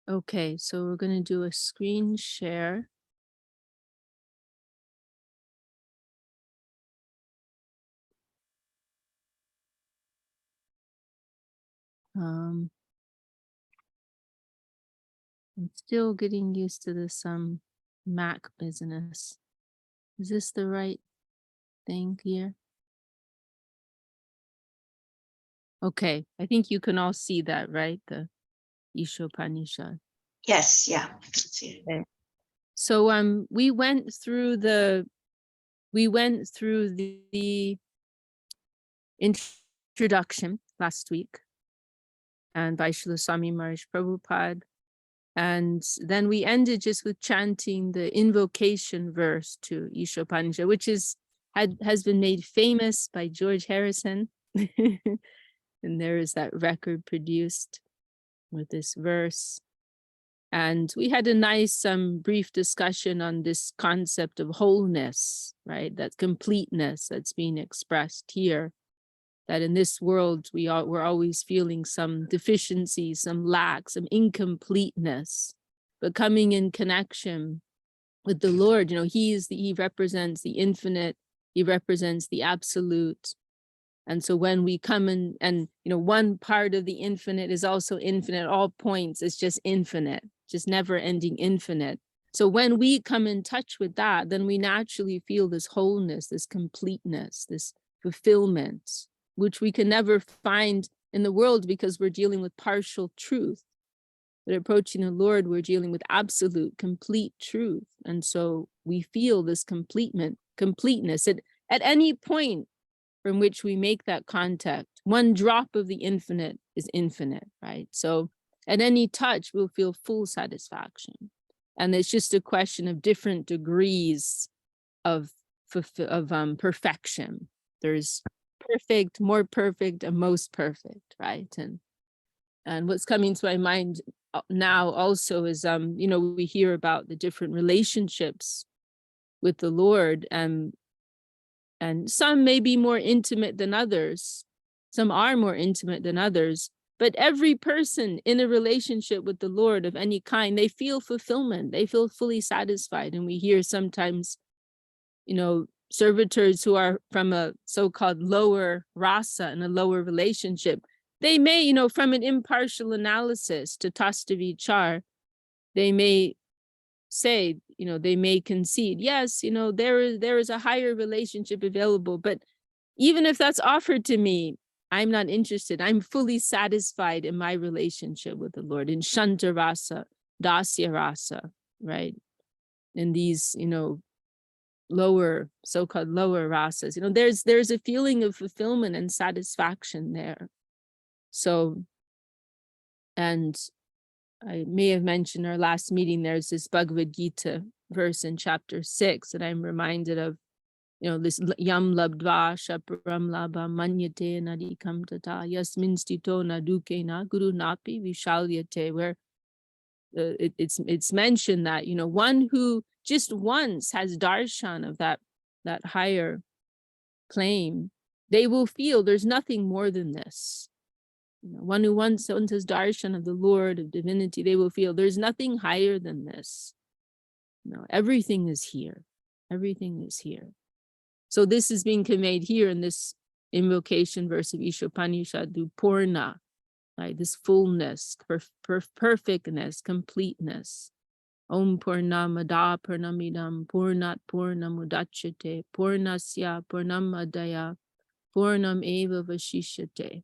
Okay, so we're going to do a screen share. I'm still getting used to this Mac business. Is this the right thing here? Okay, I think you can all see that, right? The Īśopaniṣad. Yes, yeah. See. Okay. So we went through the introduction last week, and by Srila Swami Maharaj Prabhupada. And then we ended just with chanting the invocation verse to Īśopaniṣad, which has been made famous by George Harrison. And there is that record produced with this verse. And we had a nice brief discussion on this concept of wholeness, right? That completeness that's being expressed here. That in this world, we're always feeling some deficiency, some lack, some incompleteness. But coming in connection with the Lord, he represents the infinite, he represents the absolute. And so when we come in and, one part of the infinite is also infinite at all points, it's just infinite, just never ending infinite. So when we come in touch with that, then we naturally feel this wholeness, this completeness, this fulfillment, which we can never find in the world because we're dealing with partial truth. But approaching the Lord, we're dealing with absolute, complete truth. And so we feel this completeness at any point from which we make that contact. One drop of the infinite is infinite, right? So at any touch, we'll feel full satisfaction. And it's just a question of different degrees of perfection. There's perfect, more perfect, and most perfect, right? And what's coming to my mind now also is, we hear about the different relationships with the Lord, and some may be more intimate than others. Some are more intimate than others. But every person in a relationship with the Lord of any kind, they feel fulfillment. They feel fully satisfied. And we hear sometimes, servitors who are from a so-called lower rasa in a lower relationship, they may, from an impartial analysis to Tastavichar, they may say, they may concede, yes, there is a higher relationship available, but even if that's offered to me, I'm not interested. I'm fully satisfied in my relationship with the Lord, in Shanta Rasa, Dasya Rasa, right? In these, lower, so-called lower rasas, there's a feeling of fulfillment and satisfaction there. So, and I may have mentioned our last meeting, there's this Bhagavad Gita verse in chapter 6 that I'm reminded of, this yam labdva shaparam labha manyate nadikam tata yasmin stito na duke na guru napi vishalyate, where it's mentioned that, one who just once has darshan of that higher claim, they will feel there's nothing more than this. One who once has darshan of the Lord, of divinity, they will feel there's nothing higher than this. Everything is here. Everything is here. So this is being conveyed here in this invocation verse of Īśopaniṣad, Purna, right? This fullness, perfectness, completeness. Om Purnamada Purnamidam Purnat Purnamudachyate Purnasya Purnamadaya Purnam Eva Vashishyate.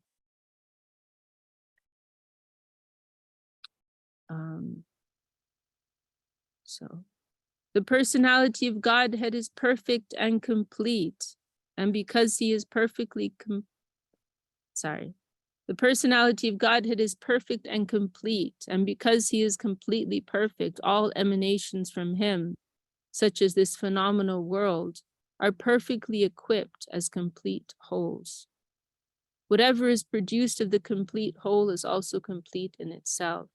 So the personality of Godhead is perfect and complete. And because he is perfectly the personality of Godhead is perfect and complete. And because he is completely perfect, all emanations from him, such as this phenomenal world, are perfectly equipped as complete wholes. Whatever is produced of the complete whole is also complete in itself.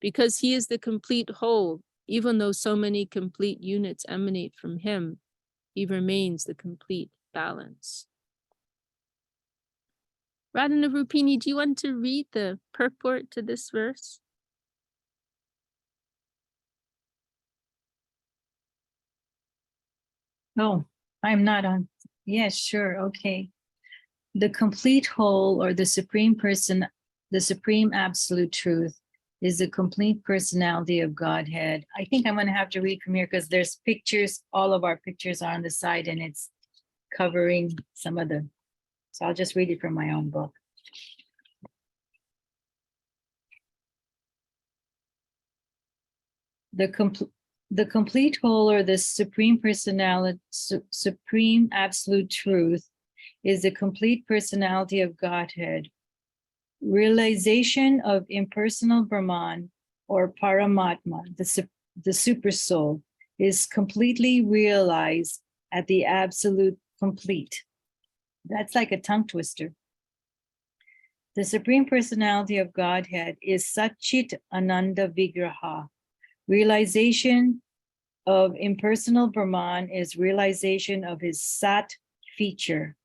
Because he is the complete whole, even though so many complete units emanate from him, he remains the complete balance. Radhana Rupini, do you want to read the purport to this verse? Oh, I'm not on. Yes, sure. Okay. The complete whole, or the supreme person, the supreme absolute truth, is the complete personality of Godhead. I think I'm going to have to read from here because there's pictures. All of our pictures are on the side and it's covering some of the. So I'll just read it from my own book. The complete whole, or the supreme personality, supreme absolute truth, is the complete personality of Godhead. Realization of impersonal Brahman, or Paramatma, the super soul, is completely realized at the absolute complete. That's like a tongue twister. The supreme personality of Godhead is Satchit Ananda Vigraha. Realization of impersonal Brahman is realization of his Sat feature,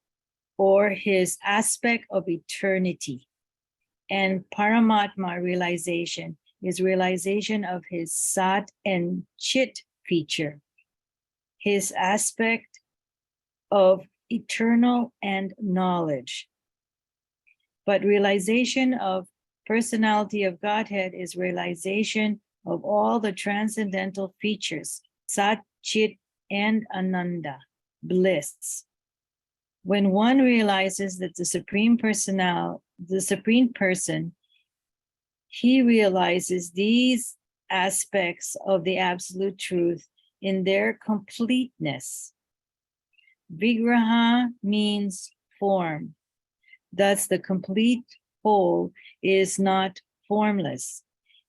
or his aspect of eternity. And Paramatma realization is realization of his Sat and Chit feature, his aspect of eternal and knowledge. But realization of personality of Godhead is realization of all the transcendental features, Sat, Chit, and Ananda, bliss. When one realizes that the supreme person, he realizes these aspects of the absolute truth in their completeness. Vigraha means form. Thus, the complete whole is not formless.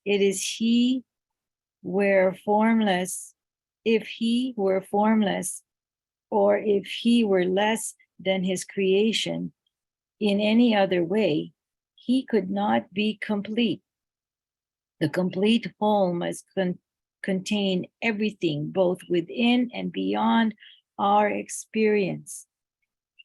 It is he were formless. If he were formless, or if he were less than his creation in any other way, he could not be complete. The complete whole must contain everything, both within and beyond our experience.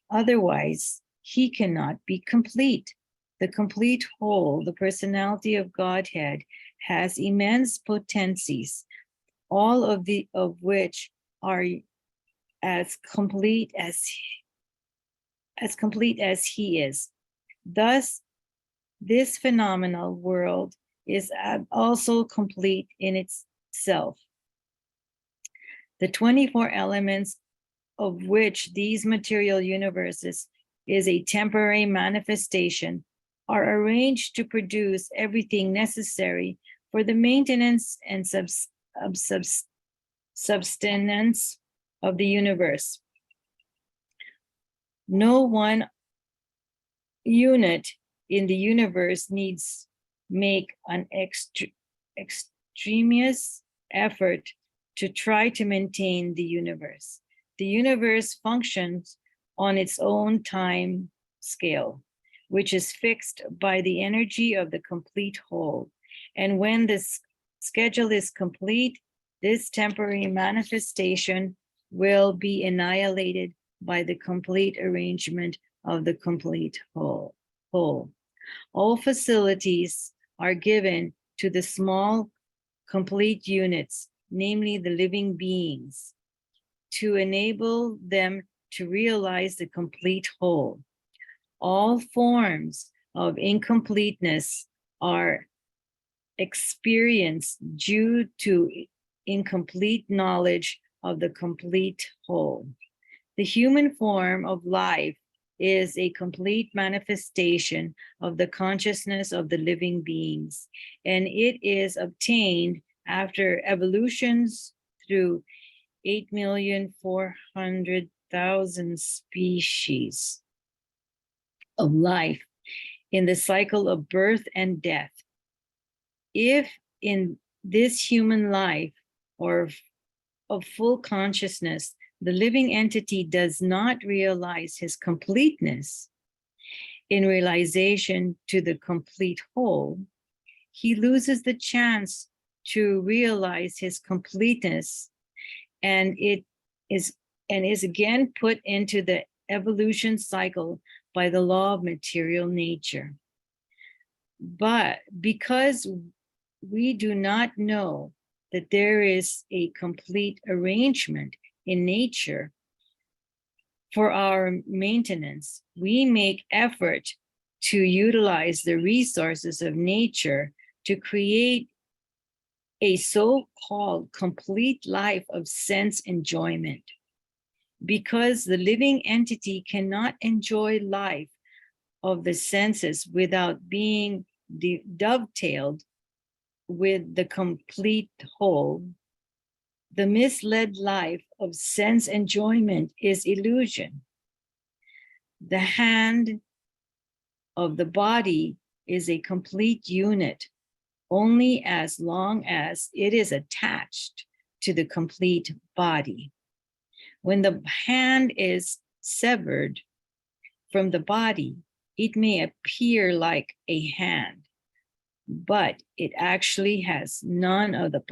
Otherwise, he cannot be complete. The complete whole, the personality of Godhead, has immense potencies, all of which are as complete as he is. Thus, this phenomenal world is also complete in itself. The 24 elements of which these material universes is a temporary manifestation are arranged to produce everything necessary for the maintenance and subsistence of the universe. No one unit in the universe needs make an extraneous effort to try to maintain the universe. The universe functions on its own time scale, which is fixed by the energy of the complete whole. And when this schedule is complete, this temporary manifestation will be annihilated by the complete arrangement of the complete whole. All facilities are given to the small complete units, namely the living beings, to enable them to realize the complete whole. All forms of incompleteness are experienced due to incomplete knowledge of the complete whole. The human form of life is a complete manifestation of the consciousness of the living beings, and it is obtained after evolutions through 8,400,000 species of life in the cycle of birth and death. If in this human life, or of full consciousness, the living entity does not realize his completeness in realization to the complete whole, he loses the chance to realize his completeness, and is again put into the evolution cycle by the law of material nature. But because we do not know that there is a complete arrangement in nature for our maintenance, we make effort to utilize the resources of nature to create a so-called complete life of sense enjoyment. Because the living entity cannot enjoy life of the senses without being dovetailed with the complete whole, the misled life of sense enjoyment is illusion. The hand of the body is a complete unit only as long as it is attached to the complete body. When the hand is severed from the body, it may appear like a hand, but it actually has none of the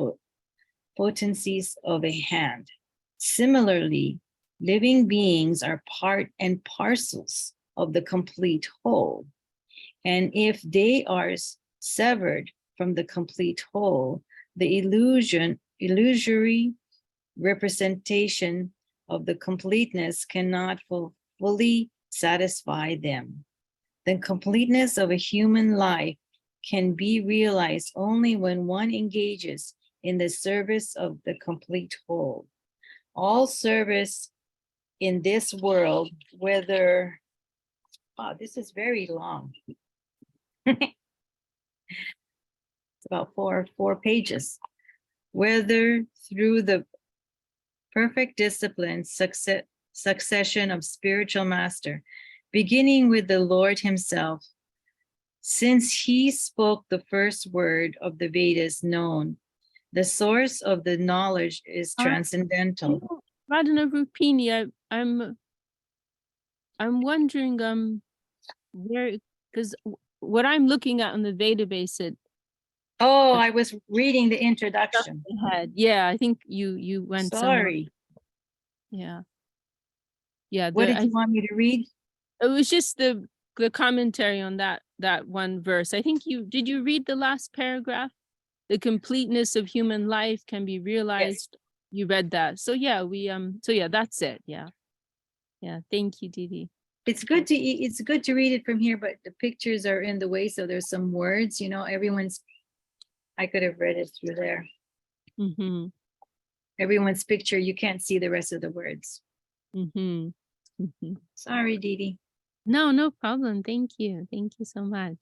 potencies of a hand. Similarly, living beings are part and parcels of the complete whole. And if they are severed from the complete whole, the illusory representation of the completeness cannot fully satisfy them. The completeness of a human life can be realized only when one engages in the service of the complete whole. All service in this world, whether, oh, this is very long. It's about four pages. Whether through the perfect discipline, succession of spiritual master, beginning with the Lord himself, since he spoke the first word of the Vedas known, the source of the knowledge is transcendental. Radhana Rupini, I'm wondering where, because what I'm looking at on the database, it Oh, I was reading the introduction. yeah, I think you went somewhere. Sorry. Yeah. What did you want me to read? It was just the commentary on that one verse. I think did you read the last paragraph? The completeness of human life can be realized. Yes. You read that. So yeah, that's it. Yeah. Thank you, Didi. It's good to read it from here, but the pictures are in the way, so there's some words, I could have read it through there. Mm-hmm. Everyone's picture, you can't see the rest of the words. Mm-hmm. Mm-hmm. Sorry, Didi. No problem. Thank you so much.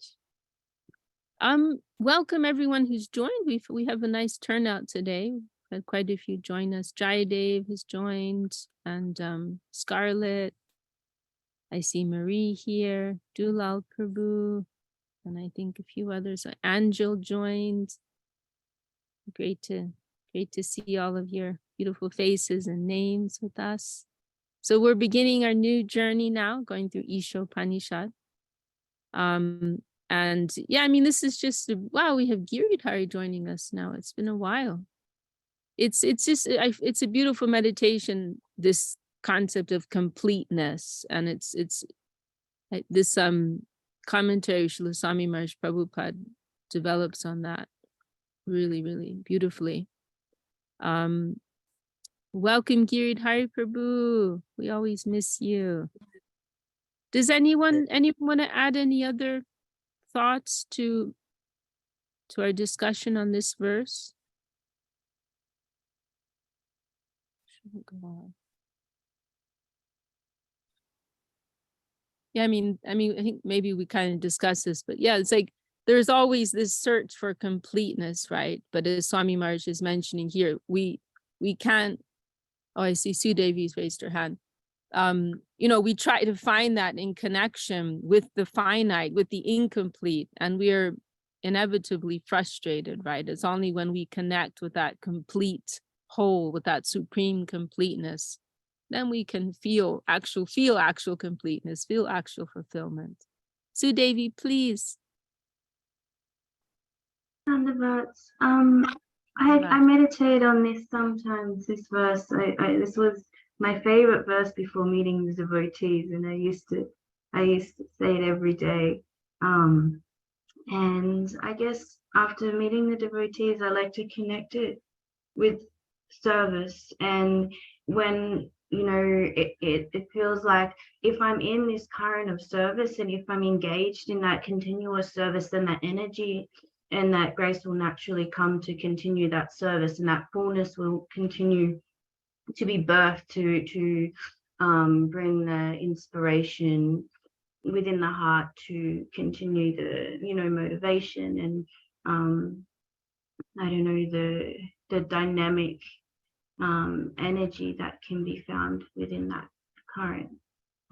Welcome everyone who's joined. We have a nice turnout today. We've had quite a few join us. Jayadev has joined, and Scarlett. I see Marie here, Dulal Prabhu, and I think a few others. Angel joined. Great to see all of your beautiful faces and names with us. So we're beginning our new journey now, going through Īśopaniṣad. And yeah, I mean, this is just, wow, we have Giridhari joining us now. It's been a while. It's a beautiful meditation, this concept of completeness. And it's this commentary Srila Swami Maharaj Prabhupada develops on that really, really beautifully. Welcome, Giridhari Prabhu. We always miss you. Does anyone want to add any other thoughts to our discussion on this verse? Yeah, I mean, I think maybe we kind of discussed this, but yeah, it's like there's always this search for completeness, right? But as Swami Maharaj is mentioning here, we can't. Oh, I see Sue Davies raised her hand. We try to find that in connection with the finite, with the incomplete, and we are inevitably frustrated, right? It's only when we connect with that complete whole, with that supreme completeness, then we can feel actual completeness, feel actual fulfillment. Sue Devi, please. Thunderbirds. I meditate on this sometimes, this verse. This was my favorite verse before meeting the devotees, and I used to say it every day. And I guess after meeting the devotees, I like to connect it with service. And when you know, it feels like if I'm in this current of service and if I'm engaged in that continuous service, then that energy and that grace will naturally come to continue that service, and that fullness will continue to be birthed to bring the inspiration within the heart to continue the, you know, motivation and I don't know, the dynamic energy that can be found within that current.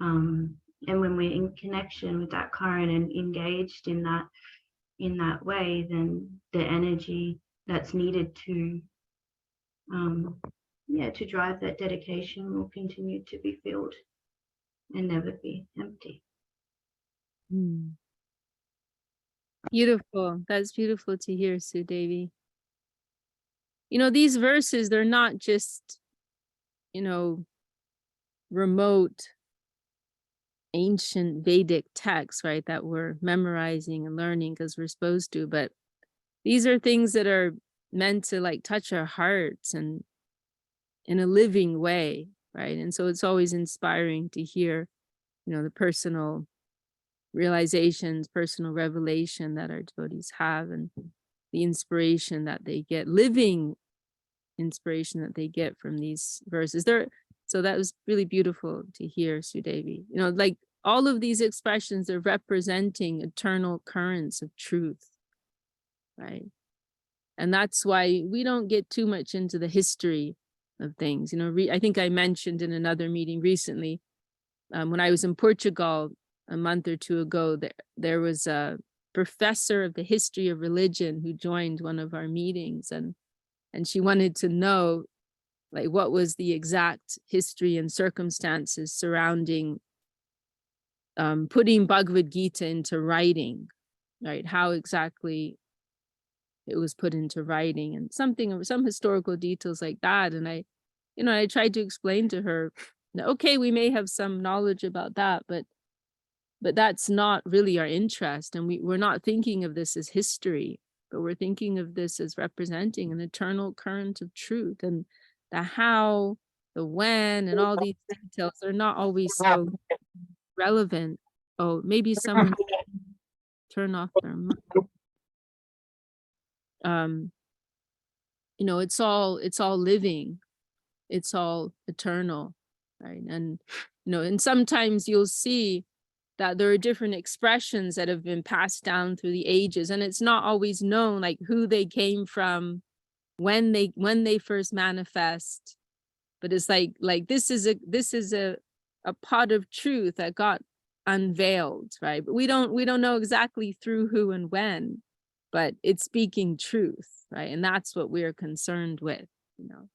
And when we're in connection with that current and engaged in that way, then the energy that's needed to to drive that dedication will continue to be filled and never be empty. Beautiful. That's beautiful to hear, Sue Devi. You know, these verses, they're not just, you know, remote ancient Vedic texts, right, that we're memorizing and learning because we're supposed to, but these are things that are meant to like touch our hearts and in a living way, right? And so it's always inspiring to hear, you know, the personal realizations, personal revelation that our devotees have, and the inspiration that they get, living inspiration that they get from these verses. So that was really beautiful to hear, Sue Devi. You know, like all of these expressions are representing eternal currents of truth, right? And that's why we don't get too much into the history of things. You know, I think I mentioned in another meeting recently, when I was in Portugal a month or two ago, there was a professor of the history of religion who joined one of our meetings, and she wanted to know like what was the exact history and circumstances surrounding putting Bhagavad Gita into writing, right? How exactly it was put into writing and some historical details like that. And I tried to explain to her, okay, we may have some knowledge about that, but that's not really our interest. And we're not thinking of this as history, but we're thinking of this as representing an eternal current of truth, and the how, the when, and all these details are not always so relevant. Oh, maybe someone turn off their mic. You know, it's all living, it's all eternal, right? And you know, and sometimes you'll see that there are different expressions that have been passed down through the ages, and it's not always known like who they came from, when they first manifest. But it's like this is a pot of truth that got unveiled, right? But we don't know exactly through who and when, but it's speaking truth, right? And that's what we're concerned with, you know.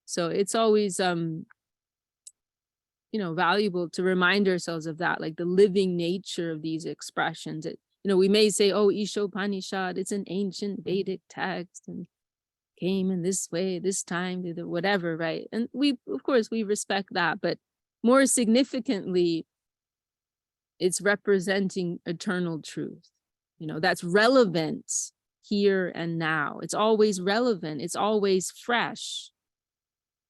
So it's always you know, valuable to remind ourselves of that, like the living nature of these expressions. You know, we may say, oh, Īśopaniṣad, it's an ancient Vedic text and came in this way, this time, whatever, right? And of course, we respect that, but more significantly, it's representing eternal truth, you know, that's relevant here and now. It's always relevant. It's always fresh,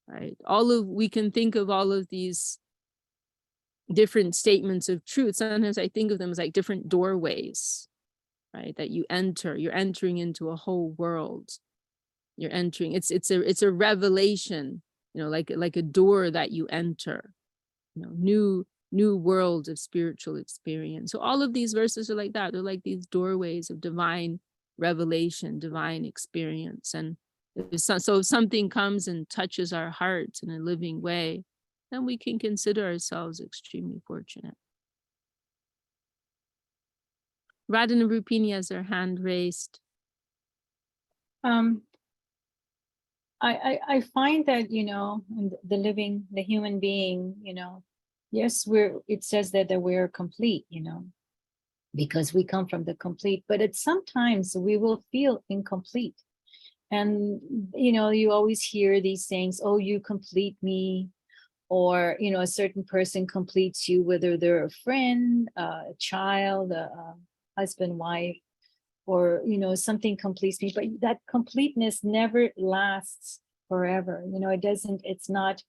right? We can think of all of these different statements of truth. Sometimes I think of them as like different doorways, right? That you're entering into a whole world. You're entering, it's a revelation, you know, like a door that you enter, you know, new world of spiritual experience. So all of these verses are like that. They're like these doorways of divine revelation, divine experience. And so if something comes and touches our hearts in a living way, then we can consider ourselves extremely fortunate. Radhana Rupini has her hand raised. I find that, you know, the human being, you know, yes, it says that we're complete, you know, because we come from the complete, but sometimes we will feel incomplete. And, you know, you always hear these sayings, oh, you complete me, or, you know, a certain person completes you, whether they're a friend, a child, a husband, wife, or, you know, something completes me, but that completeness never lasts forever. You know, it's not,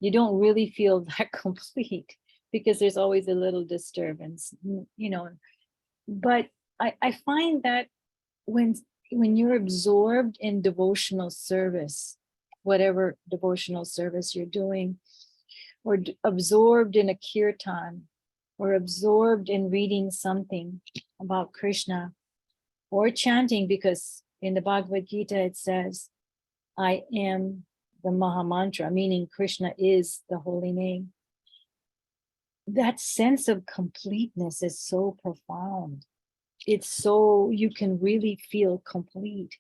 you don't really feel that complete because there's always a little disturbance, you know. But I find that when you're absorbed in devotional service, whatever devotional service you're doing, or absorbed in a kirtan, or absorbed in reading something about Krishna, or chanting, because in the Bhagavad Gita it says, I am the Mahamantra, meaning Krishna is the holy name. That sense of completeness is so profound. It's so, you can really feel complete,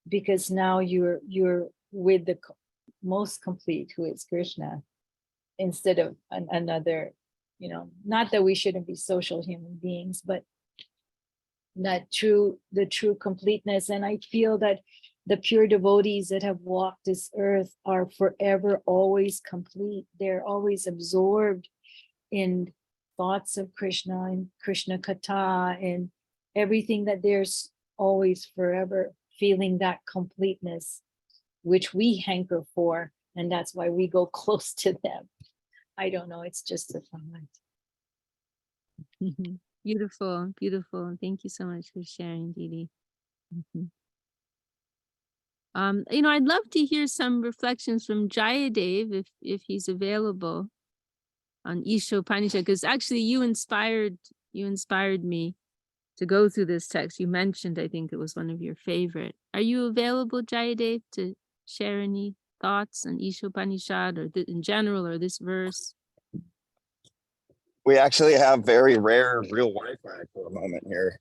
because now you're with the most complete, who is Krishna, instead of another, you know, not that we shouldn't be social human beings, but the true completeness. And I feel that the pure devotees that have walked this earth are forever always complete. They're always absorbed in thoughts of Krishna and Krishna Katha and everything, that there's always forever feeling that completeness, which we hanker for. And that's why we go close to them. I don't know, it's just a thought. Beautiful, beautiful. Thank you so much for sharing, Didi. You know, I'd love to hear some reflections from Jayadev if he's available on Īśopaniṣad, because actually you inspired me to go through this text. You mentioned, I think it was one of your favorite. Are you available, Jayadev, to share any thoughts on Īśopaniṣad, or in general, or this verse? We actually have very rare real Wi-Fi for a moment here.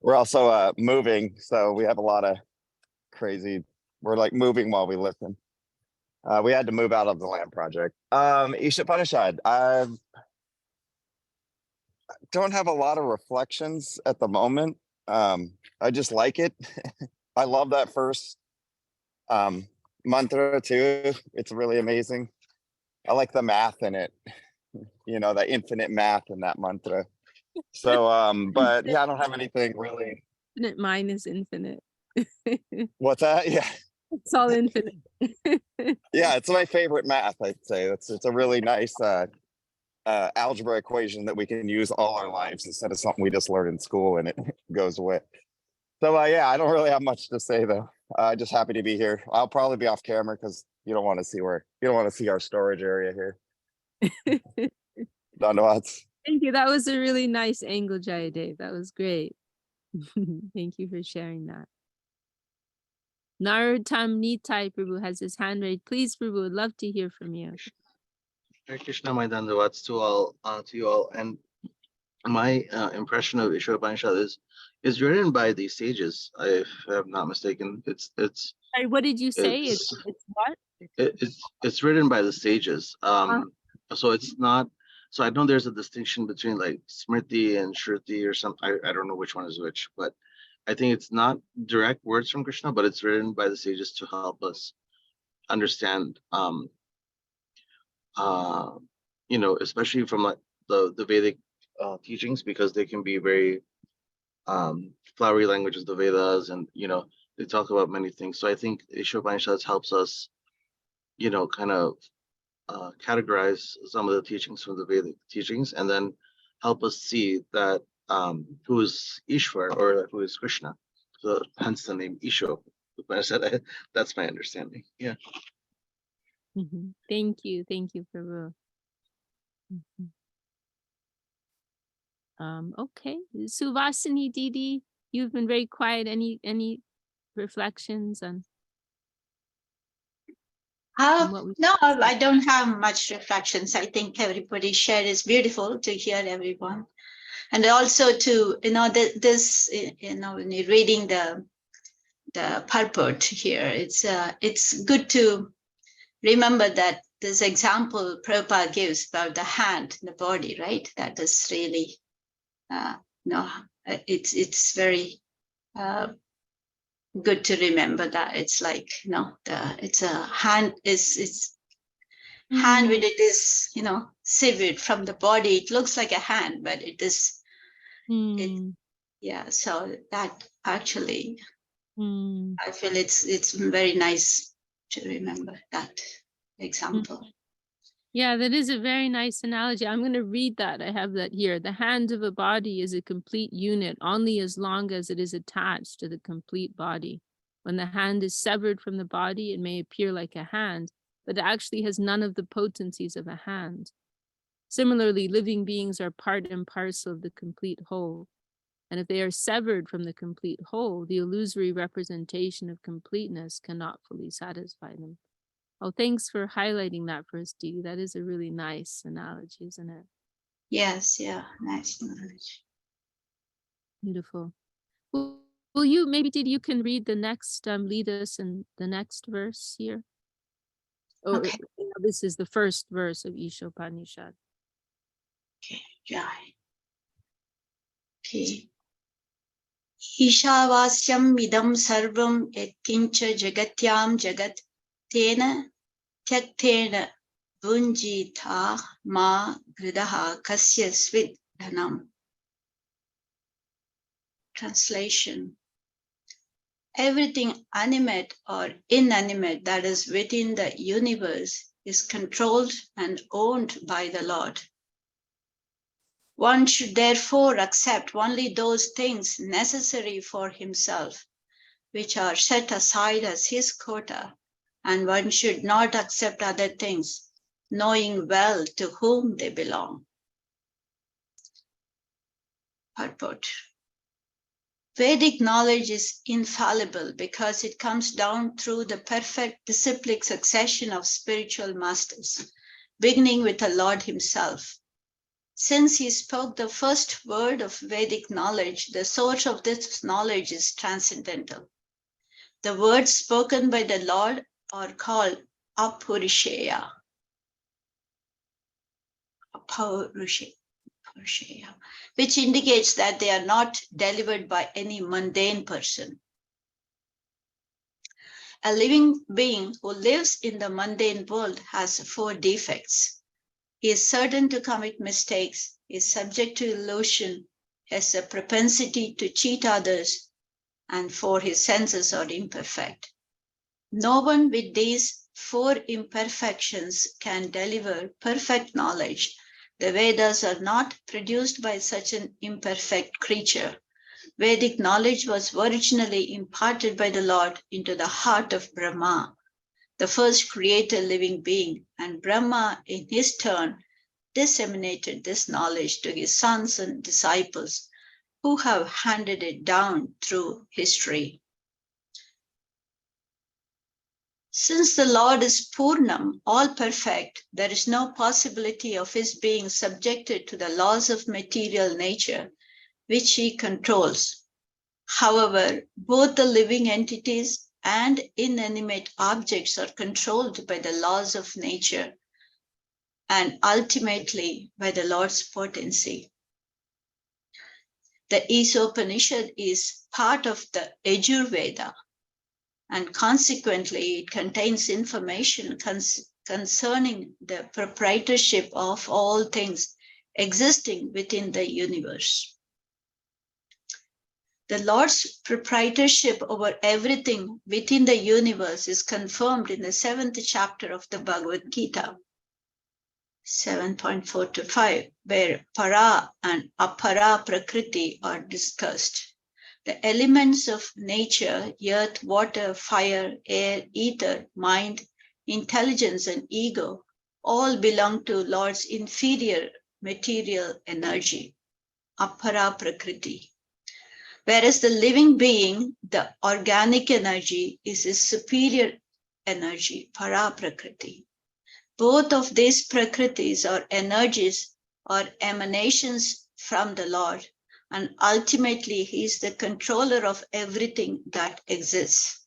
We're also moving, so we have a lot of crazy, we're like moving while we listen. We had to move out of the land project. Īśopaniṣad, I don't have a lot of reflections at the moment. I just like it. I love that first mantra too. It's really amazing. I like the math in it, you know, the infinite math in that mantra. So, but yeah, I don't have anything really. Infinite mind is infinite. What's that? Yeah. It's all infinite. Yeah, it's my favorite math, I'd say. It's a really nice algebra equation that we can use all our lives instead of something we just learn in school and it goes away. So yeah, I don't really have much to say though. Just happy to be here. I'll probably be off camera because you don't want to see our storage area here. Dandavats. Thank you. That was a really nice angle, Jayadev. That was great. Thank you for sharing that. Narottam Nitai Prabhu has his hand raised. Please, Prabhu, would love to hear from you. Hare Krishna, my dandavats to you all. And my impression of Īśopaniṣad is written by the sages, if I'm not mistaken. Sorry, what did you say? It's what? It's written by the sages. So it's not. So I know there's a distinction between like Smriti and Shruti or something. I don't know which one is which, but I think it's not direct words from Krishna, but it's written by the sages to help us understand, you know, especially from like the Vedic teachings, because they can be very flowery languages, the Vedas, and you know, they talk about many things. So I think Īśopaniṣad helps us, you know, kind of categorize some of the teachings from the Vedic teachings, and then help us see that who is Ishwar, or who is Krishna. So hence the name Īśopaniṣad. That's my understanding. Yeah. Thank you, Prabhu. Okay, Suvasini Didi, you've been very quiet. Any reflections on what we? No, I don't have much reflections. I think everybody shared is beautiful to hear everyone. And also to, you know, this, you know, when you're reading the purport here, it's good to remember that this example Prabhupada gives about the hand and the body, right? That is really, no, it's very good to remember that. It's like, you know, it's a hand, it's hand when it is, you know, severed from the body. It looks like a hand, but it is, yeah. So that actually, I feel it's very nice to remember that example. Yeah, that is a very nice analogy. I'm going to read that. I have that here. The hand of a body is a complete unit only as long as it is attached to the complete body. When the hand is severed from the body, it may appear like a hand, but it actually has none of the potencies of a hand. Similarly, living beings are part and parcel of the complete whole. And if they are severed from the complete whole, the illusory representation of completeness cannot fully satisfy them. Oh, thanks for highlighting that for us, Dee. That is a really nice analogy, isn't it? Yes, yeah, nice knowledge. Beautiful. Will you, maybe Dee, you can read the next, lead us in the next verse here? Oh, Okay. this is the first verse of Īśopaniṣad. Okay, Jai. Okay. Ishavasyam idam sarvam et kincha jagatyam jagat tena tyaktena vunjita ma gridaha kasya svid dhanam. Translation. Everything animate or inanimate that is within the universe is controlled and owned by the Lord. One should therefore accept only those things necessary for himself, which are set aside as his quota, and one should not accept other things, knowing well to whom they belong. Purport. Vedic knowledge is infallible because it comes down through the perfect disciplic succession of spiritual masters, beginning with the Lord himself. Since he spoke the first word of Vedic knowledge, the source of this knowledge is transcendental. The words spoken by the Lord are called apurusheya, which indicates that they are not delivered by any mundane person. A living being who lives in the mundane world has 4 defects. He is certain to commit mistakes, is subject to illusion, has a propensity to cheat others, and 4 his senses are imperfect. No one with these 4 imperfections can deliver perfect knowledge. The Vedas are not produced by such an imperfect creature. Vedic knowledge was originally imparted by the Lord into the heart of Brahma, the first created living being, and Brahma in his turn disseminated this knowledge to his sons and disciples who have handed it down through history. Since the Lord is Purnam, all perfect, there is no possibility of his being subjected to the laws of material nature, which he controls. However, both the living entities and inanimate objects are controlled by the laws of nature and ultimately by the Lord's potency. The Īśopaniṣad is part of the Yajurveda, and consequently it contains information concerning the proprietorship of all things existing within the universe. The Lord's proprietorship over everything within the universe is confirmed in the 7th chapter of the Bhagavad Gita, 7.4 to 5, where para and apara prakriti are discussed. The elements of nature, earth, water, fire, air, ether, mind, intelligence, and ego all belong to Lord's inferior material energy, apara prakriti. Whereas the living being, the organic energy, is his superior energy, para prakriti. Both of these prakritis or energies are emanations from the Lord, and ultimately he is the controller of everything that exists.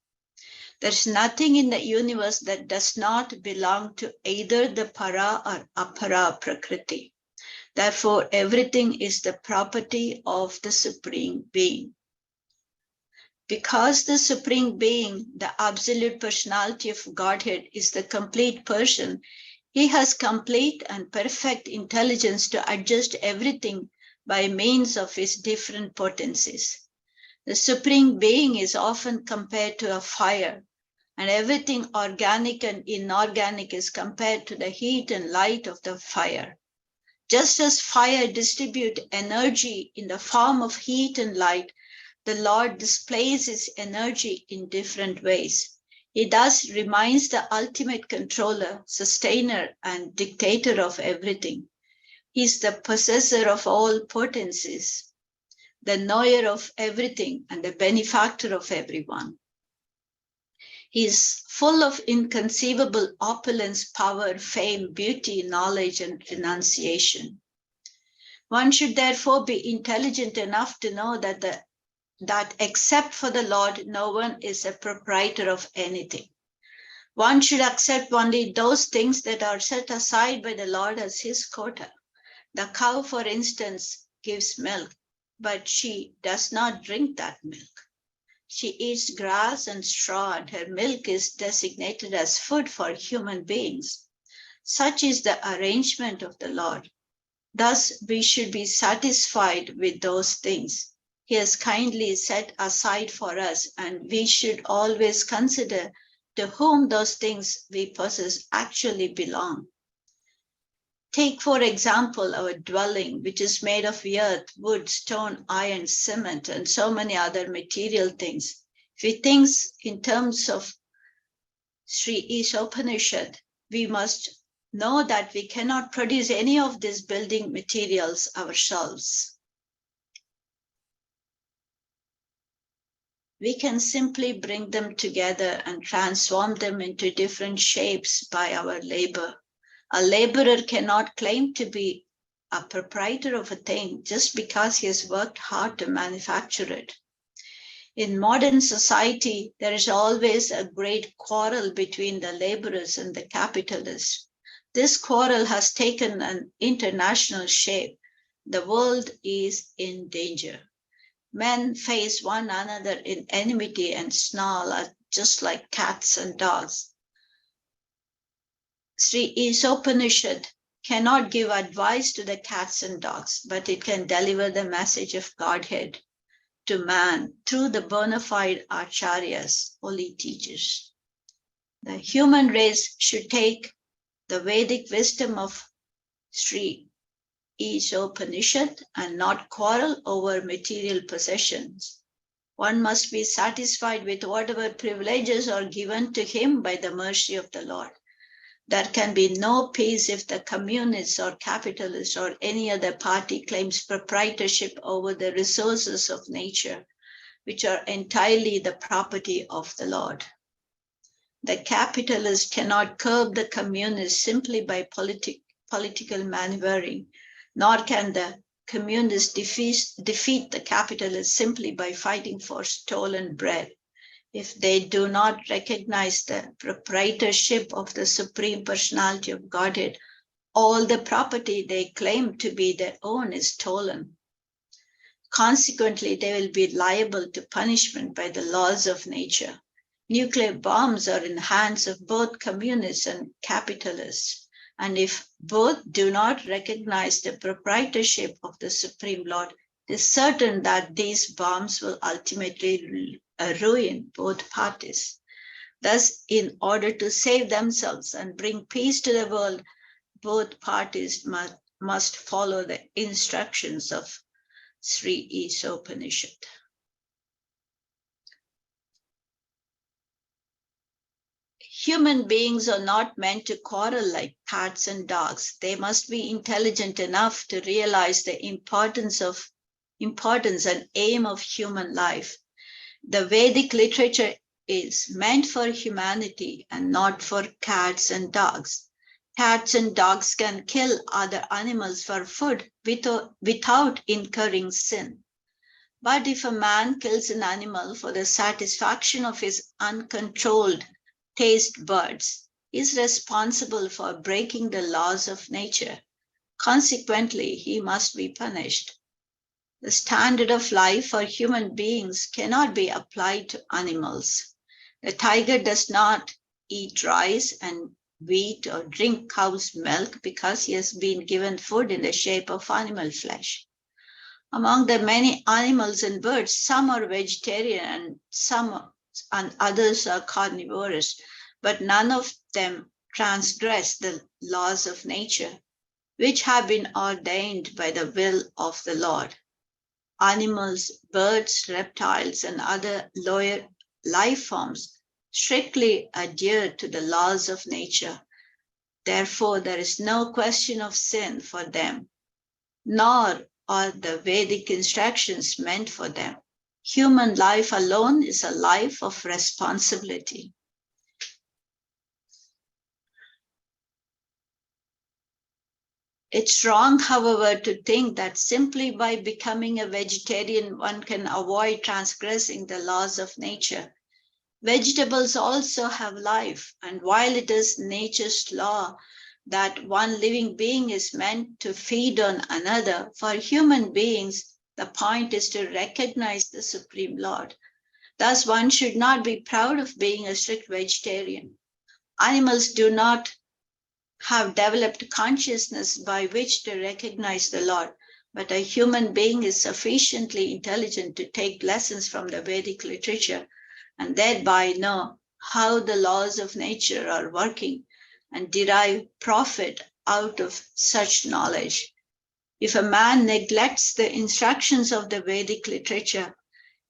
There's nothing in the universe that does not belong to either the para or apara prakriti. Therefore, everything is the property of the Supreme Being. Because the Supreme Being, the absolute personality of Godhead, is the complete person, he has complete and perfect intelligence to adjust everything by means of his different potencies. The Supreme Being is often compared to a fire, and everything organic and inorganic is compared to the heat and light of the fire. Just as fire distributes energy in the form of heat and light, the Lord displays his energy in different ways. He thus remains the ultimate controller, sustainer, and dictator of everything. He is the possessor of all potencies, the knower of everything, and the benefactor of everyone. He is full of inconceivable opulence, power, fame, beauty, knowledge, and renunciation. One should therefore be intelligent enough to know that except for the Lord, no one is a proprietor of anything. One should accept only those things that are set aside by the Lord as his quota. The cow, for instance, gives milk, but she does not drink that milk. She eats grass and straw, and her milk is designated as food for human beings. Such is the arrangement of the Lord. Thus, we should be satisfied with those things he has kindly set aside for us, and we should always consider to whom those things we possess actually belong. Take, for example, our dwelling, which is made of earth, wood, stone, iron, cement, and so many other material things. If we think in terms of Śrī Īśopaniṣad, we must know that we cannot produce any of these building materials ourselves. We can simply bring them together and transform them into different shapes by our labor. A laborer cannot claim to be a proprietor of a thing just because he has worked hard to manufacture it. In modern society, there is always a great quarrel between the laborers and the capitalists. This quarrel has taken an international shape. The world is in danger. Men face one another in enmity and snarl just like cats and dogs. Sri Isopanisad cannot give advice to the cats and dogs, but it can deliver the message of Godhead to man through the bona fide acharyas, holy teachers. The human race should take the Vedic wisdom of Śrī Īśopaniṣad and not quarrel over material possessions. One must be satisfied with whatever privileges are given to him by the mercy of the Lord. There can be no peace if the communists or capitalists or any other party claims proprietorship over the resources of nature, which are entirely the property of the Lord. The capitalist cannot curb the communists simply by political maneuvering, nor can the communists defeat the capitalists simply by fighting for stolen bread. If they do not recognize the proprietorship of the Supreme Personality of Godhead, all the property they claim to be their own is stolen. Consequently, they will be liable to punishment by the laws of nature. Nuclear bombs are in the hands of both communists and capitalists. And if both do not recognize the proprietorship of the Supreme Lord, it is certain that these bombs will ultimately ruin both parties. Thus, in order to save themselves and bring peace to the world, both parties must follow the instructions of Śrī Īśopaniṣad. Human beings are not meant to quarrel like cats and dogs. They must be intelligent enough to realize the importance and aim of human life. The Vedic literature is meant for humanity and not for cats and dogs. Cats and dogs can kill other animals for food without incurring sin. But if a man kills an animal for the satisfaction of his uncontrolled taste buds, he is responsible for breaking the laws of nature. Consequently, he must be punished. The standard of life for human beings cannot be applied to animals. The tiger does not eat rice and wheat or drink cow's milk because he has been given food in the shape of animal flesh. Among the many animals and birds, some are vegetarian and some and others are carnivorous, but none of them transgress the laws of nature, which have been ordained by the will of the Lord. Animals, birds, reptiles, and other lower life forms strictly adhere to the laws of nature. Therefore, there is no question of sin for them, nor are the Vedic instructions meant for them. Human life alone is a life of responsibility. It's wrong, however, to think that simply by becoming a vegetarian, one can avoid transgressing the laws of nature. Vegetables also have life, and while it is nature's law that one living being is meant to feed on another, for human beings, the point is to recognize the Supreme Lord. Thus, one should not be proud of being a strict vegetarian. Animals do not have developed consciousness by which to recognize the Lord, but a human being is sufficiently intelligent to take lessons from the Vedic literature and thereby know how the laws of nature are working and derive profit out of such knowledge. If a man neglects the instructions of the Vedic literature,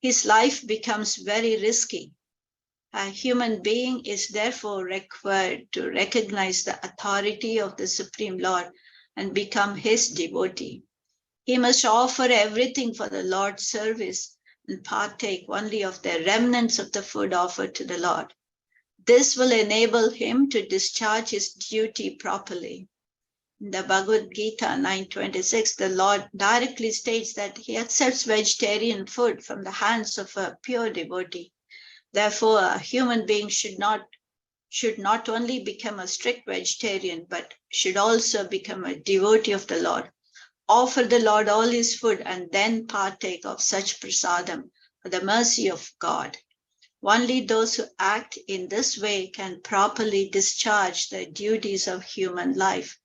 his life becomes very risky. A human being is therefore required to recognize the authority of the Supreme Lord and become his devotee. He must offer everything for the Lord's service and partake only of the remnants of the food offered to the Lord. This will enable him to discharge his duty properly. In the Bhagavad Gita 9:26, the Lord directly states that he accepts vegetarian food from the hands of a pure devotee. Therefore, a human being should not only become a strict vegetarian, but should also become a devotee of the Lord, offer the Lord all his food, and then partake of such prasadam for the mercy of God. Only those who act in this way can properly discharge the duties of human life.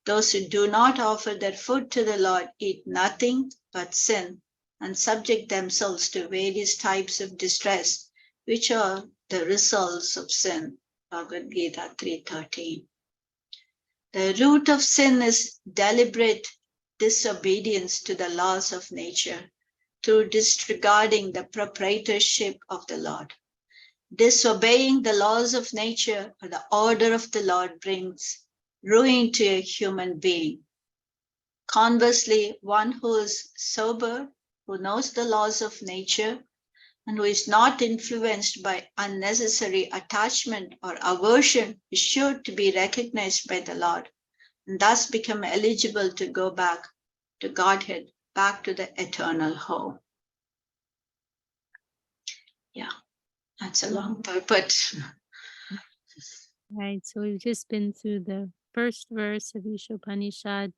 Those who do not offer their food to the Lord eat nothing but sin and subject themselves to various types of distress, which are the results of sin. Bhagavad Gita 3:13. The root of sin is deliberate disobedience to the laws of nature through disregarding the proprietorship of the Lord. Disobeying the laws of nature or the order of the Lord brings ruin to a human being. Conversely, one who is sober, who knows the laws of nature, and who is not influenced by unnecessary attachment or aversion is sure to be recognized by the Lord, and thus become eligible to go back to Godhead, back to the eternal home. Yeah, that's a long part, but Right. So we've just been through the first verse of Īśopaniṣad.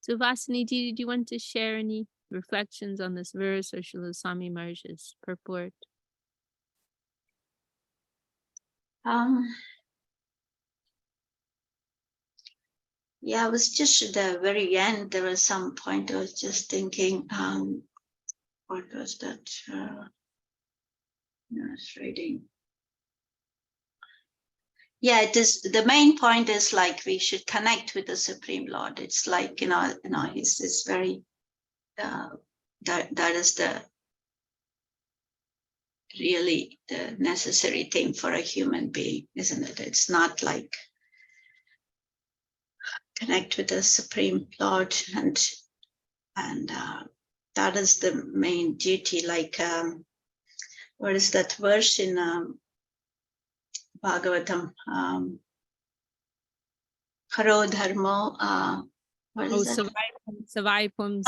So Vasani, do you want to share any reflections on this verse or Srila Swami Maharaj's purport? yeah, I was just at the very end. There was some point I was just thinking, what was that? I was reading. Yeah, it is. The main point is like we should connect with the Supreme Lord. It's like he's very. That is the really the necessary thing for a human being, isn't it? It's not like connect with the Supreme Lord and that is the main duty. Like what is that verse in Bhagavatam? Paro dharmo. What is that? Savai Pum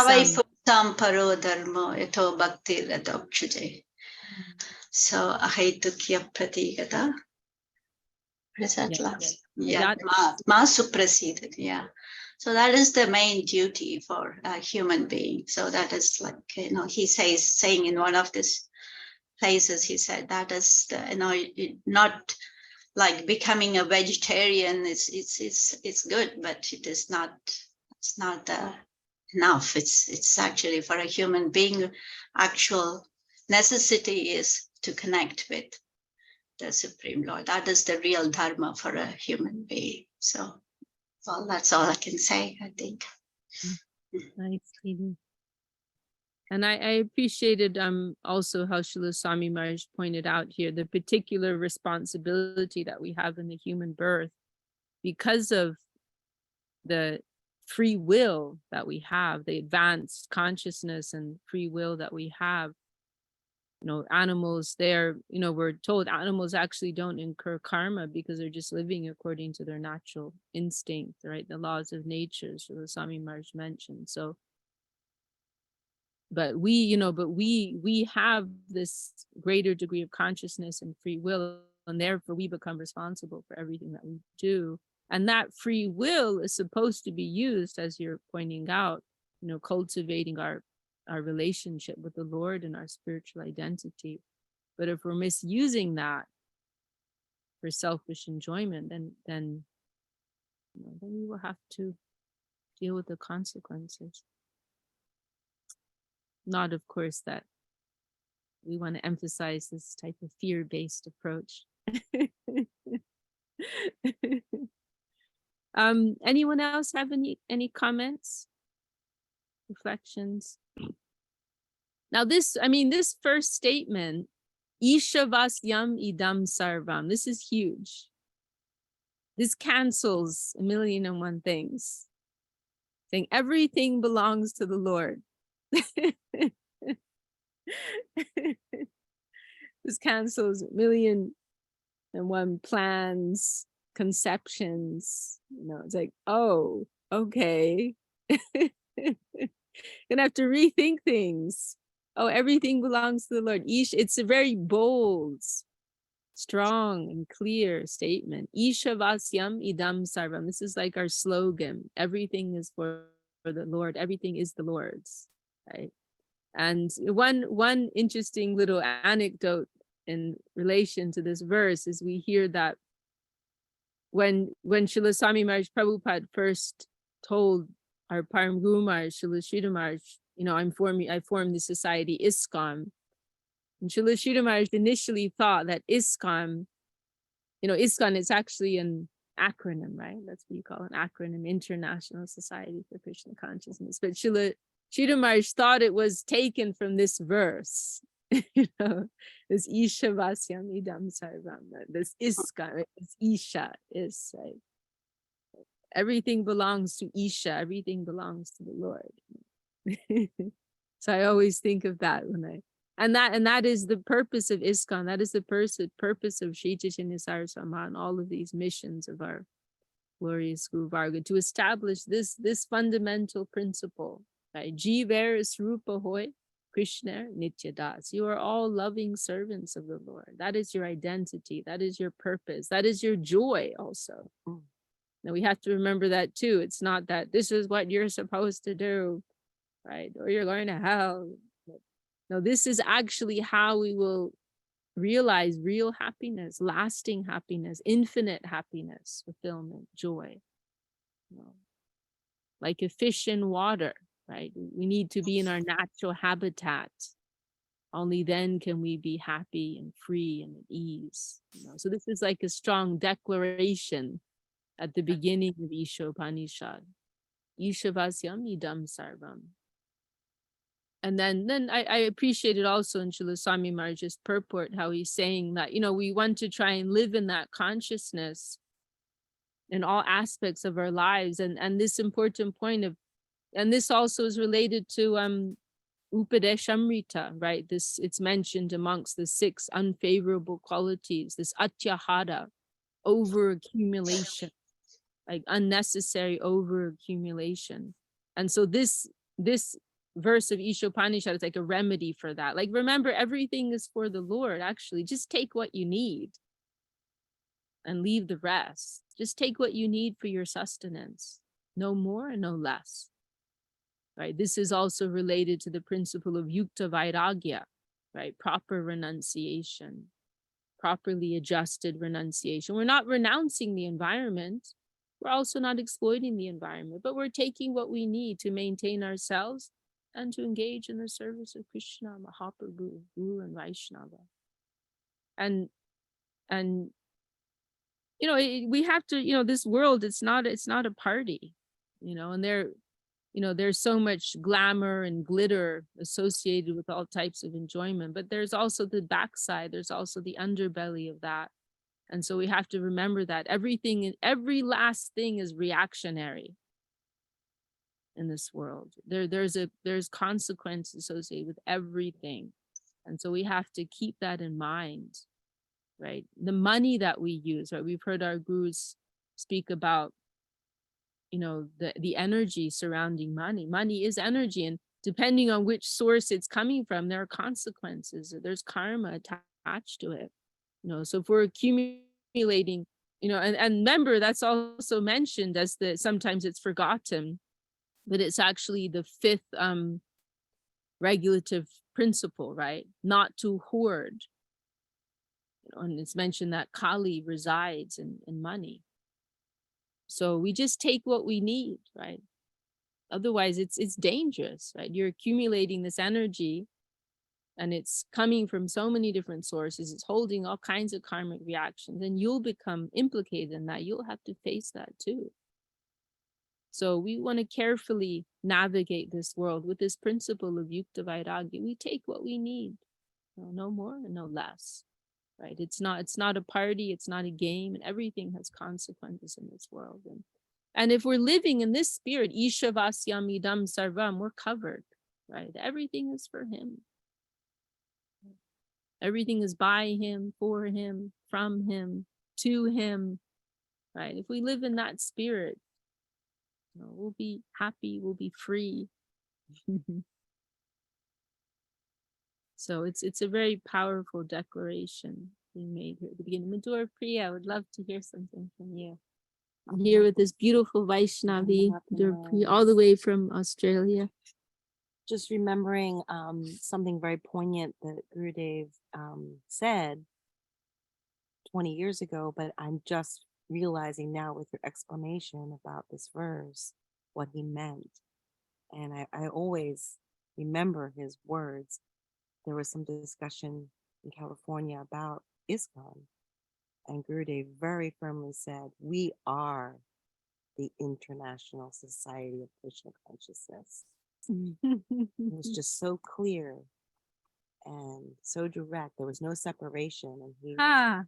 Sam paro dharmo eto bhakti radokshute. So ahaitukya pratigata. What is that last? Yeah, ma suprasiddhat. Yeah. So that is the main duty for a human being. So that is like, he saying in one of these places, he said that is the, not like becoming a vegetarian. It's good, but it's not enough. It's actually for a human being, actual necessity is to connect with the Supreme Lord. That is the real dharma for a human being. So, well, that's all I can say, I think. Nice, Katie. And I appreciated also how Srila Swami Maharaj pointed out here the particular responsibility that we have in the human birth because of the free will that we have, the advanced consciousness and free will that we have. You know, animals, they're, you know, we're told animals actually don't incur karma because they're just living according to their natural instinct, right? The laws of nature, so the Swami Maharaj mentioned. So, but we, you know, we have this greater degree of consciousness and free will, and therefore we become responsible for everything that we do. And that free will is supposed to be used, as you're pointing out, you know, cultivating our relationship with the Lord and our spiritual identity. But if we're misusing that for selfish enjoyment, then you know, then we will have to deal with the consequences. Not, of course, that we want to emphasize this type of fear-based approach. Anyone else have any comments, reflections? Now this, I mean, this first statement, Ishavasyam idam sarvam, this is huge. This cancels 1,000,001 things, saying everything belongs to the Lord. This cancels 1,000,001 plans, conceptions. You know, it's like, oh, okay. Gonna have to rethink things. Oh, everything belongs to the Lord. It's a very bold, strong, and clear statement. Ishavasyam idam sarvam. This is like our slogan. Everything is for the Lord. Everything is the Lord's, right? And one interesting little anecdote in relation to this verse is we hear that when Srila Swami Maharaj Prabhupada first told our Param Guru Maharaj, Srila Śrī Maharaj, you know, I formed the society ISKCON. And Srila Śrī Maharaj initially thought that ISKCON, you know, ISKCON is actually an acronym, right? That's what you call an acronym, International Society for Krishna Consciousness. But Srila Śrī Maharaj thought it was taken from this verse, you know, this Ishavasyam idam sarvam, this ISKCON, right? This Isha is, right? Everything belongs to Isha, everything belongs to the Lord. So I always think of that and that is the purpose of ISKCON. That is the purpose of Śrī Chaitanya Saraswati and all of these missions of our glorious Guru Varga, to establish this fundamental principle, right? Jiver Srupa Hoy, Krishna Nitya Das. You are all loving servants of the Lord. That is your identity. That is your purpose. That is your joy also. Now we have to remember that too. It's not that this is what you're supposed to do, right? Or you're going to hell. No, this is actually how we will realize real happiness, lasting happiness, infinite happiness, fulfillment, joy. You know, like a fish in water, right? We need to be in our natural habitat. Only then can we be happy and free and at ease. You know? So this is like a strong declaration at the beginning of Īśopaniṣad. Ishavasyam idam sarvam. And then I appreciated also in Srila Swami Maharaj's purport how he's saying that, you know, we want to try and live in that consciousness in all aspects of our lives. And this important point of, and this also is related to Upadeshamrita, right? It's mentioned amongst the 6 unfavorable qualities, this atyahara, over accumulation, like unnecessary over accumulation. And so this verse of Īśopaniṣad is like a remedy for that. Like, remember, everything is for the Lord. Actually, just take what you need and leave the rest. Just take what you need for your sustenance, no more and no less, right? This is also related to the principle of yukta vairagya, right? Proper renunciation, properly adjusted renunciation. We're not renouncing the environment. We're also not exploiting the environment, but we're taking what we need to maintain ourselves and to engage in the service of Krishna, Mahaprabhu, Guru, and Vaishnava. And And, you know, we have to, you know, this world, it's not a party, you know, and there's so much glamour and glitter associated with all types of enjoyment, but there's also the backside, there's also the underbelly of that. And so we have to remember that every last thing is reactionary in this world. There's consequences associated with everything. And so we have to keep that in mind, right? The money that we use, right? We've heard our gurus speak about, you know, the energy surrounding money. Money is energy, and depending on which source it's coming from, there are consequences. There's karma attached to it. You know, so if we're accumulating, you know, and remember, that's also mentioned as sometimes it's forgotten, but it's actually the fifth regulative principle, right? Not to hoard. You know, and it's mentioned that Kali resides in money. So we just take what we need, right? Otherwise, it's dangerous, right? You're accumulating this energy, and it's coming from so many different sources. It's holding all kinds of karmic reactions, and you'll become implicated in that. You'll have to face that too. So we want to carefully navigate this world with this principle of Yukta Vairagya. We take what we need, no more and no less, right? It's not a party, it's not a game, and everything has consequences in this world. And if we're living in this spirit, Ishavasyam idam sarvam, we're covered, right? Everything is for him. Everything is by him, for him, from him, to him, right? If we live in that spirit, you know, we'll be happy, we'll be free. So it's a very powerful declaration being made here at the beginning. Madhur Priya, I would love to hear something from you. I'm here with this beautiful Vaishnavi, Madhur Priya, all the way from Australia. Just remembering something very poignant that Gurudev said 20 years ago, but I'm just realizing now with your explanation about this verse, what he meant. And I always remember his words. There was some discussion in California about ISKCON, and Gurudev very firmly said, we are the International Society of Krishna Consciousness. It was just so clear and so direct. There was no separation, and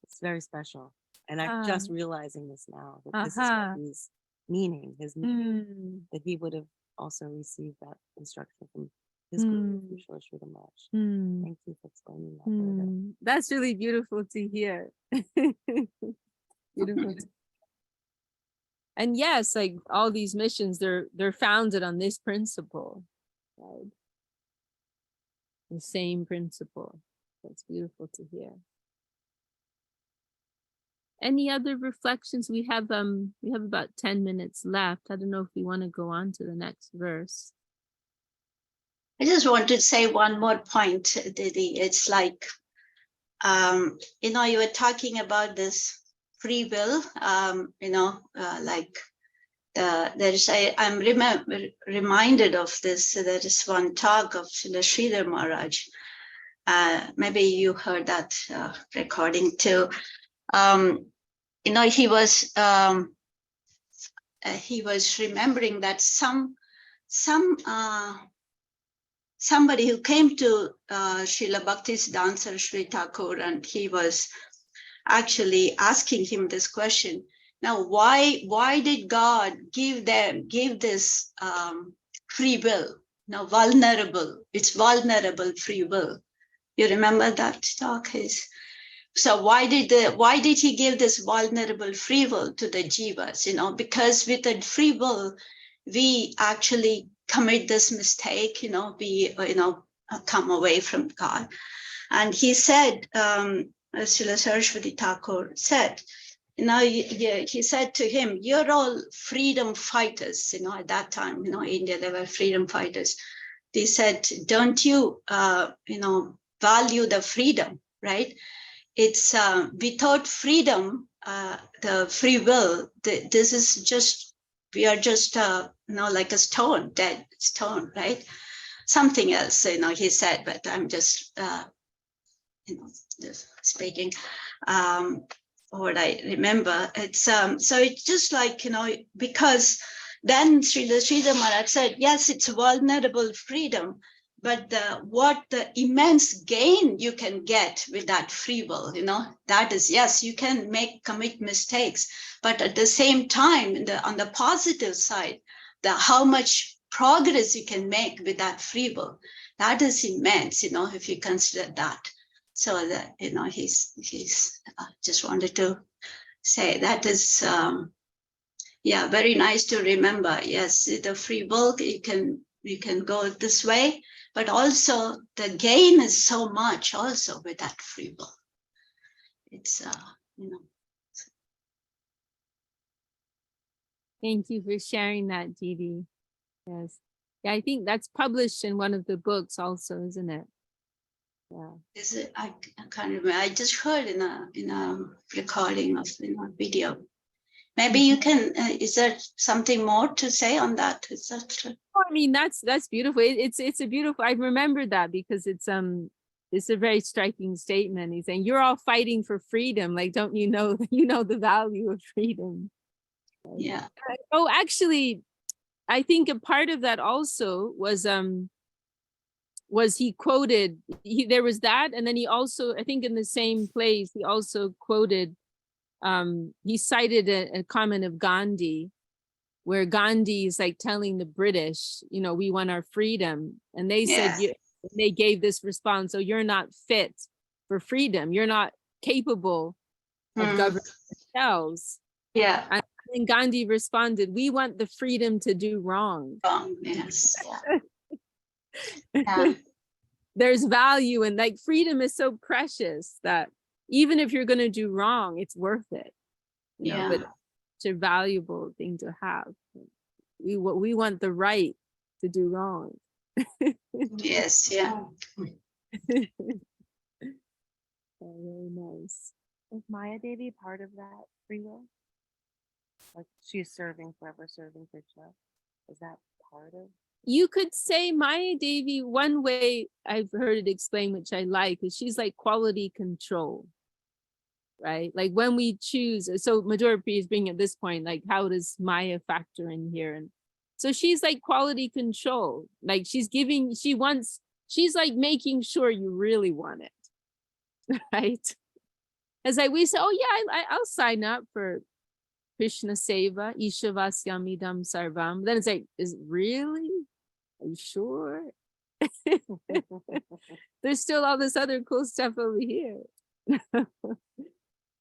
it's very special. And I'm just realizing this now, that this is what he's meaning, that he would have also received that instruction from his Guru, Sri Isopanisad. Thank you for explaining that. That's really beautiful to hear. Beautiful. And yes, like all these missions, they're founded on this principle, right? The same principle. That's beautiful to hear. Any other reflections? We have about 10 minutes left. I don't know if we want to go on to the next verse. I just want to say one more point, Didi. It's like, you know, you were talking about this free will, you know, like I'm reminded of this. There is one talk of Sridhar Maharaj. Maybe you heard that recording too. You know, he was remembering that somebody who came to Srila Bhaktisiddhanta Saraswati Thakur, and he was actually asking him this question. Now, why did God give this free will? Now, vulnerable. It's vulnerable free will. You remember that talk? So why did he give this vulnerable free will to the jivas? You know, because with the free will, we actually commit this mistake. You know, we come away from God. And he said, Srila Saraswati Thakur said, you know, he said to him, "You're all freedom fighters." You know, at that time, you know, India, they were freedom fighters. They said, "Don't you, you know, value the freedom, right? It's without freedom, the free will. This is just, we are just, you know, like a stone, dead stone, right? Something else, you know, he said, but I'm just just speaking, what I remember. It's so it's just like, because then Srila Maharaj said, yes, it's a vulnerable freedom, but what the immense gain you can get with that free will, that is, yes, you can commit mistakes, but at the same time, on the positive side, how much progress you can make with that free will, that is immense, if you consider that. So that, he's just wanted to say that is, very nice to remember. Yes, the free will, you can go this way, but also the gain is so much also with that free will. It's, Thank you for sharing that, Didi. Yes. Yeah, I think that's published in one of the books also, isn't it? Yeah. Is it? I can't remember. I just heard in a recording of video. Maybe you can. Is there something more to say on that? Is that true? I mean, that's beautiful. It's a beautiful. I remember that because it's a very striking statement. He's saying you're all fighting for freedom. Like, don't you know the value of freedom? Yeah. Oh, actually, I think a part of that also was he quoted, there was that, and then he also, I think in the same place, he also quoted, he cited a comment of Gandhi, where Gandhi is like telling the British, we want our freedom. And they said, they gave this response, so you're not fit for freedom. You're not capable of governing yourselves. Yeah. And Gandhi responded, we want the freedom to do wrong. Yes. Yeah. There's value in, like, freedom is so precious that even if you're going to do wrong, it's worth it. But it's a valuable thing to have. We want the right to do wrong. Yes. Yeah. Very nice. Is Maya Devi part of that free will? Like she's forever serving Krishna. Is that part of? You could say Maya Devi, one way I've heard it explained, which I like, is she's like quality control, right? Like when we choose, so Madhura Priya is bringing at this point, like how does Maya factor in here? And so she's like quality control, like she's like making sure you really want it, right? As like we say, oh yeah, I'll sign up for Krishna Seva, Ishavasyamidam Sarvam. Then it's like, is it really? Are you sure? There's still all this other cool stuff over here.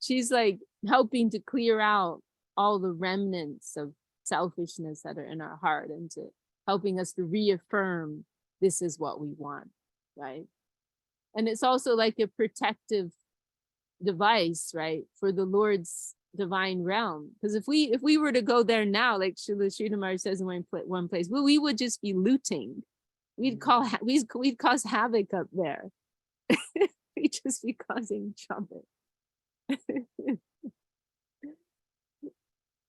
She's like helping to clear out all the remnants of selfishness that are in our heart and to helping us to reaffirm this is what we want, right? And it's also like a protective device, right, for the Lord's divine realm. Because if we were to go there now, like Srila Maharaj says in one place, well, we would just be looting. We'd cause havoc up there. We'd just be causing trouble.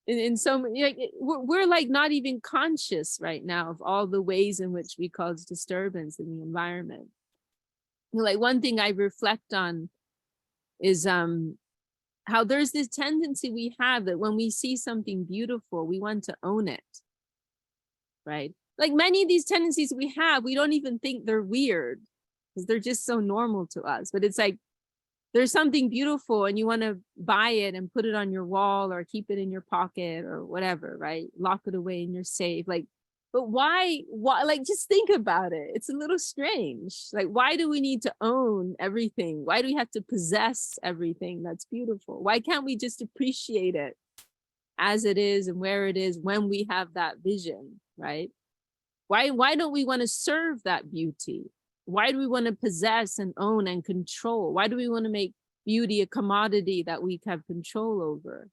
And so like, we're like not even conscious right now of all the ways in which we cause disturbance in the environment. Like one thing I reflect on is how there's this tendency we have that when we see something beautiful, we want to own it, right? Like many of these tendencies we have, we don't even think they're weird because they're just so normal to us. But it's like, there's something beautiful and you want to buy it and put it on your wall or keep it in your pocket or whatever, right? Lock it away in your safe. Like, but why, like, just think about it. It's a little strange. Like, why do we need to own everything? Why do we have to possess everything that's beautiful? Why can't we just appreciate it as it is and where it is when we have that vision, right? Why don't we want to serve that beauty? Why do we want to possess and own and control? Why do we want to make beauty a commodity that we have control over,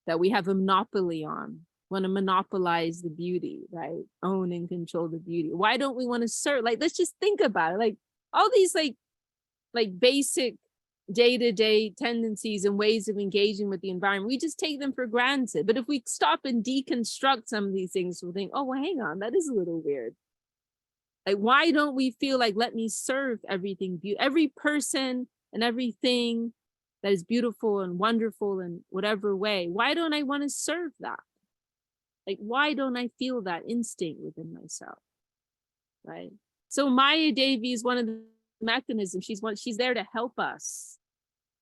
that we have a monopoly on? Want to monopolize the beauty, right? Own and control the beauty. Why don't we want to serve? Like, let's just think about it. Like all these like basic day-to-day tendencies and ways of engaging with the environment, we just take them for granted. But if we stop and deconstruct some of these things, we'll think, oh, well, hang on, that is a little weird. Like, why don't we feel like, let me serve everything, every person and everything that is beautiful and wonderful in whatever way? Why don't I want to serve that? Like, why don't I feel that instinct within myself? Right. So Maya Devi is one of the mechanisms. She's there to help us.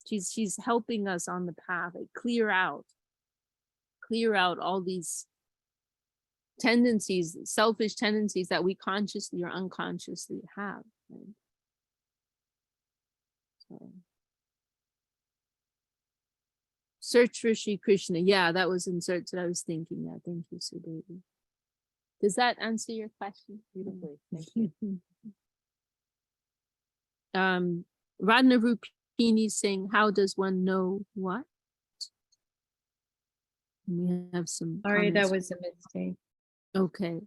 She's helping us on the path, like clear out all these tendencies, selfish tendencies that we consciously or unconsciously have. Right? So, search for Sri Krishna. Yeah, that was in search that I was thinking. Yeah, thank you, Sudevi. Does that answer your question? Beautifully. Thank you. Radna Rupini saying, how does one know what? We have some Sorry, that comments. was a mistake. Okay.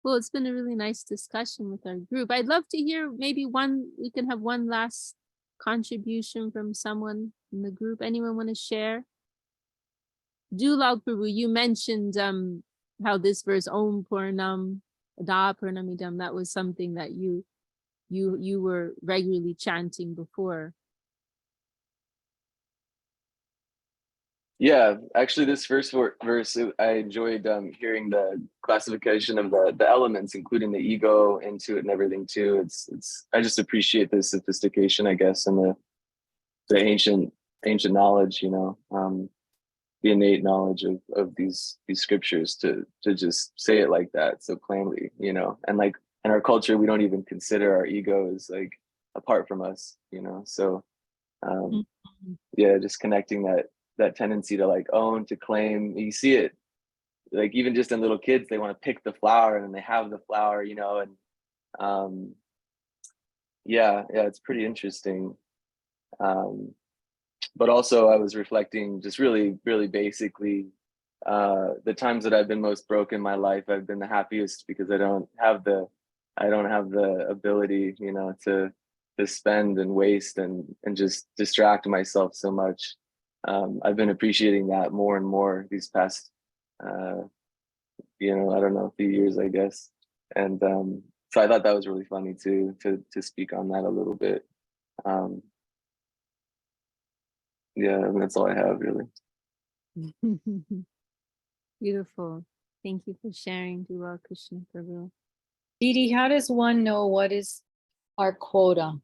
Well, it's been a really nice discussion with our group. I'd love to hear maybe we can have one last contribution from someone in the group. Anyone want to share? Dulal Prabhu, you mentioned how this verse Om Purnam Ada Purnamidam, that was something that you were regularly chanting before. Yeah, actually, this first verse, I enjoyed hearing the classification of the elements, including the ego into it and everything too. It's I just appreciate the sophistication, I guess, and the ancient knowledge, you know, the innate knowledge of these scriptures to just say it like that so plainly, you know. And like in our culture, we don't even consider our ego as like apart from us, you know. So yeah, just connecting that tendency to like own, to claim. You see it like even just in little kids, they want to pick the flower and then they have the flower, you know. And yeah, it's pretty interesting. But also I was reflecting just really basically, the times that I've been most broken in my life, I've been the happiest because I don't have the ability, you know, to spend and waste and just distract myself so much. I've been appreciating that more and more these past, you know, I don't know, few years, I guess. And so I thought that was really funny too, to speak on that a little bit. Yeah, I mean, that's all I have really. Beautiful. Thank you for sharing, Dulal Krishna Prabhu. Didi, how does one know what is our quota?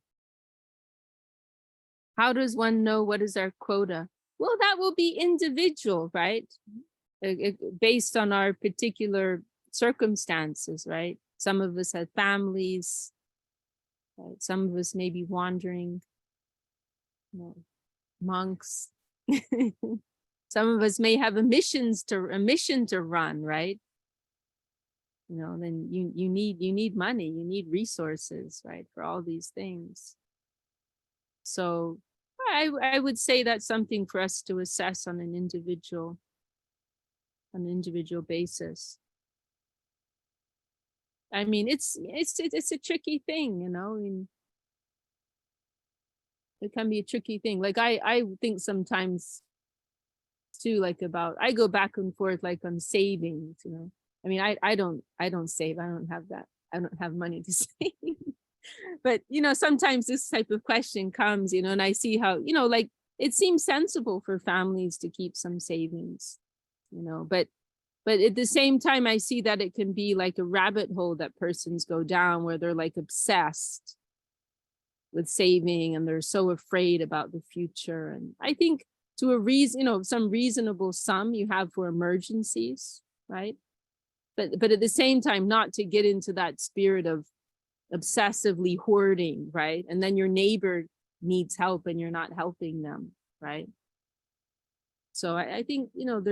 How does one know what is our quota? Well, that will be individual, right? Based on our particular circumstances, right? Some of us have families, right? Some of us may be wandering, you know, monks. Some of us may have a mission to run, right? You know, then you need money, you need resources, right, for all these things. So I would say that's something for us to assess on an individual basis. I mean, it's a tricky thing, you know. I mean, it can be a tricky thing. Like I think sometimes too, like about, I go back and forth like on savings, you know. I mean, I don't save. I don't have that. I don't have money to save. But, you know, sometimes this type of question comes, you know, and I see how, you know, like it seems sensible for families to keep some savings, you know, but at the same time, I see that it can be like a rabbit hole that persons go down where they're like obsessed with saving and they're so afraid about the future. And I think to a reason, you know, some reasonable sum you have for emergencies, right? But at the same time, not to get into that spirit of obsessively hoarding, right? And then your neighbor needs help and you're not helping them, right? So I think, you know,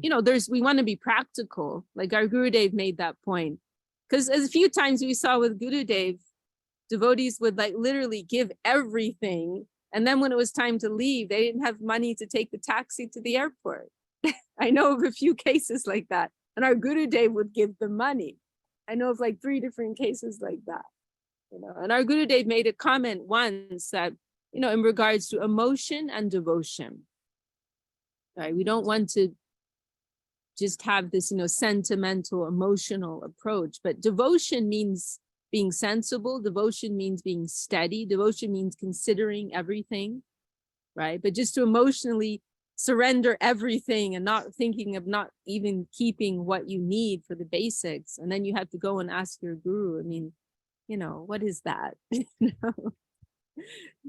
you know, we want to be practical. Like our Gurudev made that point. Because as a few times we saw with Gurudev, devotees would like literally give everything. And then when it was time to leave, they didn't have money to take the taxi to the airport. I know of a few cases like that. And our Gurudev would give them money. I know of like 3 different cases like that. You know, and our Gurudev made a comment once that, you know, in regards to emotion and devotion, right? We don't want to just have this, sentimental, emotional approach. But devotion means being sensible. Devotion means being steady. Devotion means considering everything, right? But just to emotionally surrender everything and not thinking of not even keeping what you need for the basics. And then you have to go and ask your guru. I mean, what is that?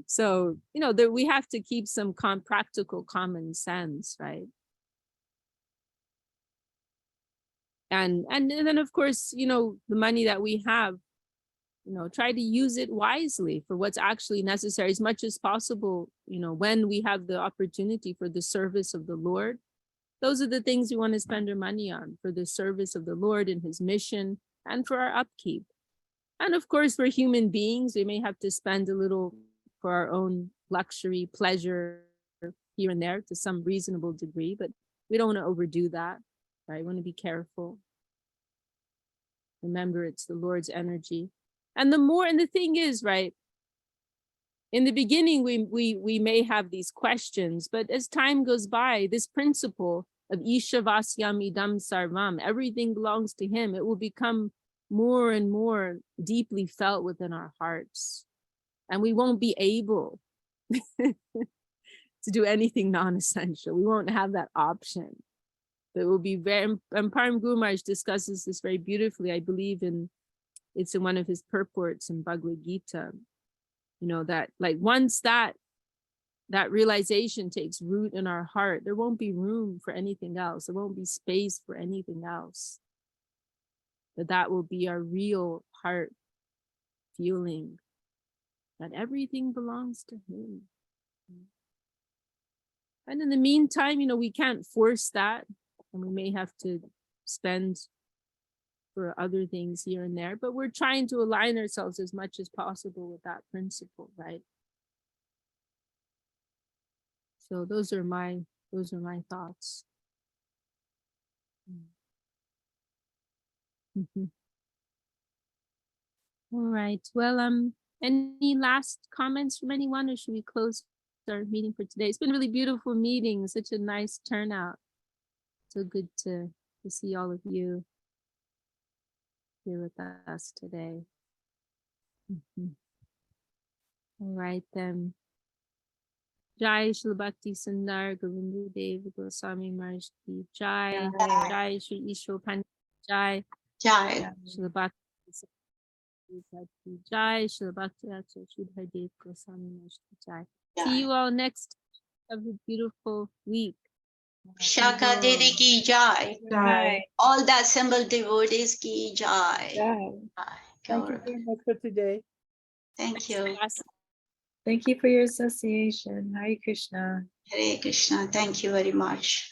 So, that we have to keep some practical common sense, right? And then, of course, the money that we have, try to use it wisely for what's actually necessary as much as possible. When we have the opportunity for the service of the Lord, those are the things we want to spend our money on, for the service of the Lord and his mission and for our upkeep. And of course, we're human beings. We may have to spend a little for our own luxury, pleasure here and there to some reasonable degree, but we don't want to overdo that, right? We want to be careful. Remember, it's the Lord's energy. And the thing is, right, in the beginning, we may have these questions, but as time goes by, this principle of Ishavasyam idam sarvam, everything belongs to him, it will become more and more deeply felt within our hearts. And we won't be able to do anything non-essential. We won't have that option. It will be very, and Param Guru Maharaj discusses this very beautifully. I believe it's in one of his purports in Bhagavad Gita, that like once that realization takes root in our heart, there won't be room for anything else. There won't be space for anything else. That will be our real heart feeling, that everything belongs to him. And in the meantime, we can't force that, and we may have to spend for other things here and there, but we're trying to align ourselves as much as possible with that principle, right? So those are my thoughts. All right. Well, any last comments from anyone, or should we close our meeting for today? It's been a really beautiful meeting, such a nice turnout. So good to see all of you here with us today. All right then. Jai Shri Bhakti Sundar Govinda Dev Goswami Maharaj Ki Jai. Jai Śrī Īśopaniṣad Jai. Jai. Shri Bhakti Jai. Shri Bhakti Sudhar Dev Goswami Maharaj Ki Jai. See you all next. Have a beautiful week. Shaka Didi ki jai. Jai. All the assembled devotees ki jai. Jai. Thank you very much for today. Thank you. Thank you for your association. Hare Krishna. Hare Krishna. Thank you very much.